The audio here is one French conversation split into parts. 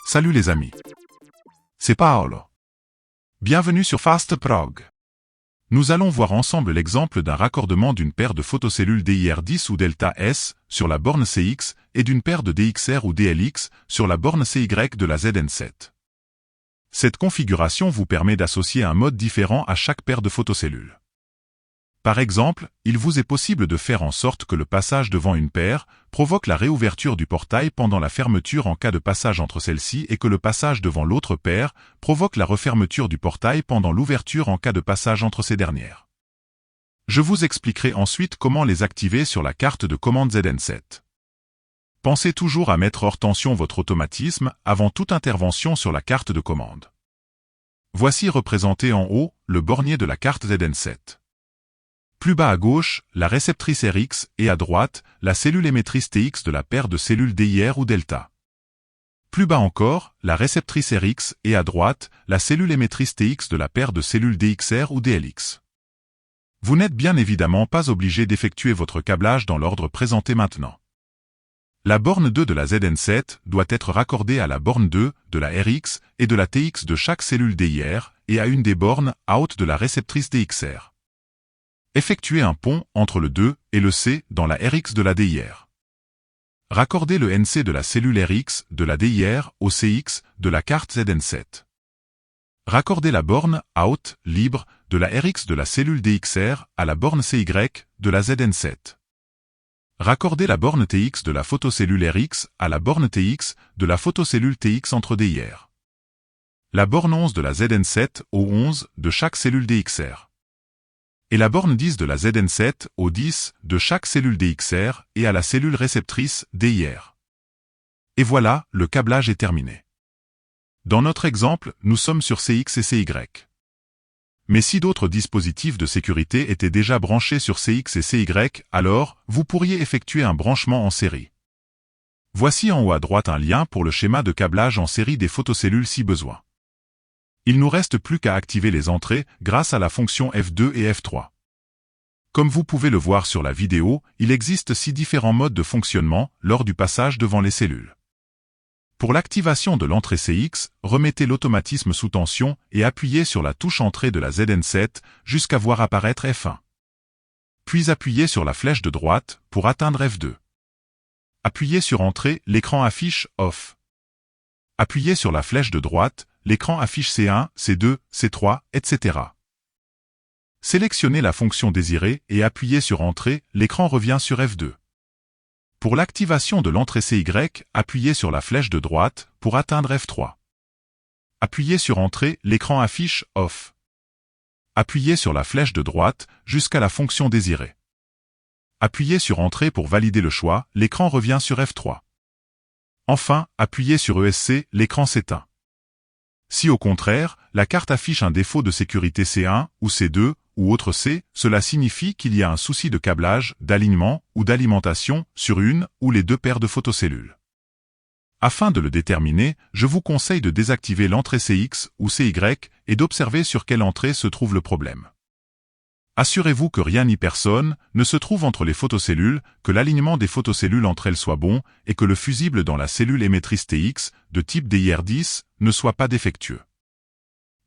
Salut les amis. C'est Paolo. Bienvenue sur FastProg. Nous allons voir ensemble l'exemple d'un raccordement d'une paire de photocellules DIR10 ou delta S sur la borne CX et d'une paire de DXR ou DLX sur la borne CY de la ZN7. Cette configuration vous permet d'associer un mode différent à chaque paire de photocellules. Par exemple, il vous est possible de faire en sorte que le passage devant une paire provoque la réouverture du portail pendant la fermeture en cas de passage entre celles-ci et que le passage devant l'autre paire provoque la refermeture du portail pendant l'ouverture en cas de passage entre ces dernières. Je vous expliquerai ensuite comment les activer sur la carte de commande ZN7. Pensez toujours à mettre hors tension votre automatisme avant toute intervention sur la carte de commande. Voici représenté en haut le bornier de la carte ZN7. Plus bas à gauche, la réceptrice RX et à droite, la cellule émettrice TX de la paire de cellules DIR ou delta. Plus bas encore, la réceptrice RX et à droite, la cellule émettrice TX de la paire de cellules DXR ou DLX. Vous n'êtes bien évidemment pas obligé d'effectuer votre câblage dans l'ordre présenté maintenant. La borne 2 de la ZN7 doit être raccordée à la borne 2 de la RX et de la TX de chaque cellule DIR et à une des bornes out de la réceptrice DXR. Effectuez un pont entre le 2 et le C dans la RX de la DIR. Raccordez le NC de la cellule RX de la DIR au CX de la carte ZN7. Raccordez la borne out libre de la RX de la cellule DXR à la borne CY de la ZN7. Raccordez la borne TX de la photocellule RX à la borne TX de la photocellule TX entre DIR. La borne 11 de la ZN7 au 11 de chaque cellule DXR. Et la borne 10 de la ZN7 au 10 de chaque cellule DXR et à la cellule réceptrice DIR. Et voilà, le câblage est terminé. Dans notre exemple, nous sommes sur CX et CY. Mais si d'autres dispositifs de sécurité étaient déjà branchés sur CX et CY, alors, vous pourriez effectuer un branchement en série. Voici en haut à droite un lien pour le schéma de câblage en série des photocellules si besoin. Il nous reste plus qu'à activer les entrées grâce à la fonction F2 et F3. Comme vous pouvez le voir sur la vidéo, il existe 6 différents modes de fonctionnement lors du passage devant les cellules. Pour l'activation de l'entrée CX, remettez l'automatisme sous tension et appuyez sur la touche entrée de la ZN7 jusqu'à voir apparaître F1. Puis appuyez sur la flèche de droite pour atteindre F2. Appuyez sur entrée, l'écran affiche Off. Appuyez sur la flèche de droite, l'écran affiche C1, C2, C3, etc. Sélectionnez la fonction désirée et appuyez sur Entrée, l'écran revient sur F2. Pour l'activation de l'entrée CY, appuyez sur la flèche de droite pour atteindre F3. Appuyez sur Entrée, l'écran affiche Off. Appuyez sur la flèche de droite jusqu'à la fonction désirée. Appuyez sur Entrée pour valider le choix, l'écran revient sur F3. Enfin, appuyez sur ESC, l'écran s'éteint. Si au contraire, la carte affiche un défaut de sécurité C1 ou C2 ou autre C, cela signifie qu'il y a un souci de câblage, d'alignement ou d'alimentation sur une ou les deux paires de photocellules. Afin de le déterminer, je vous conseille de désactiver l'entrée CX ou CY et d'observer sur quelle entrée se trouve le problème. Assurez-vous que rien ni personne ne se trouve entre les photocellules, que l'alignement des photocellules entre elles soit bon et que le fusible dans la cellule émettrice TX, de type DIR10, ne soit pas défectueux.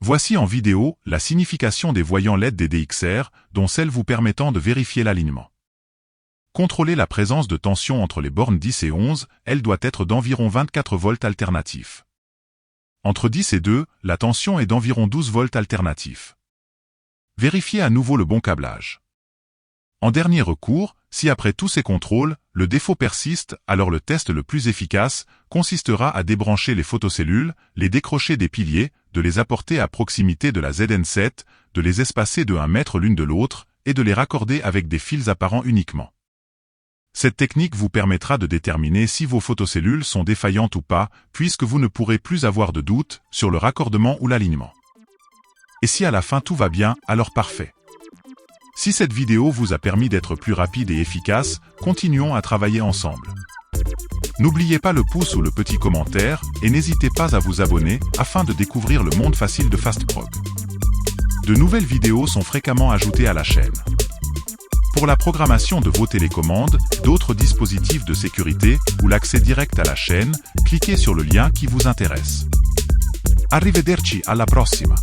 Voici en vidéo la signification des voyants LED des DXR, dont celle vous permettant de vérifier l'alignement. Contrôlez la présence de tension entre les bornes 10 et 11, elle doit être d'environ 24 volts alternatifs. Entre 10 et 2, la tension est d'environ 12 volts alternatifs. Vérifiez à nouveau le bon câblage. En dernier recours, si après tous ces contrôles, le défaut persiste, alors le test le plus efficace consistera à débrancher les photocellules, les décrocher des piliers, de les apporter à proximité de la ZN7, de les espacer de 1 mètre l'une de l'autre, et de les raccorder avec des fils apparents uniquement. Cette technique vous permettra de déterminer si vos photocellules sont défaillantes ou pas, puisque vous ne pourrez plus avoir de doute sur le raccordement ou l'alignement. Et si à la fin tout va bien, alors parfait. Si cette vidéo vous a permis d'être plus rapide et efficace, continuons à travailler ensemble. N'oubliez pas le pouce ou le petit commentaire, et n'hésitez pas à vous abonner afin de découvrir le monde facile de FastProg. De nouvelles vidéos sont fréquemment ajoutées à la chaîne. Pour la programmation de vos télécommandes, d'autres dispositifs de sécurité ou l'accès direct à la chaîne, cliquez sur le lien qui vous intéresse. Arrivederci alla prossima!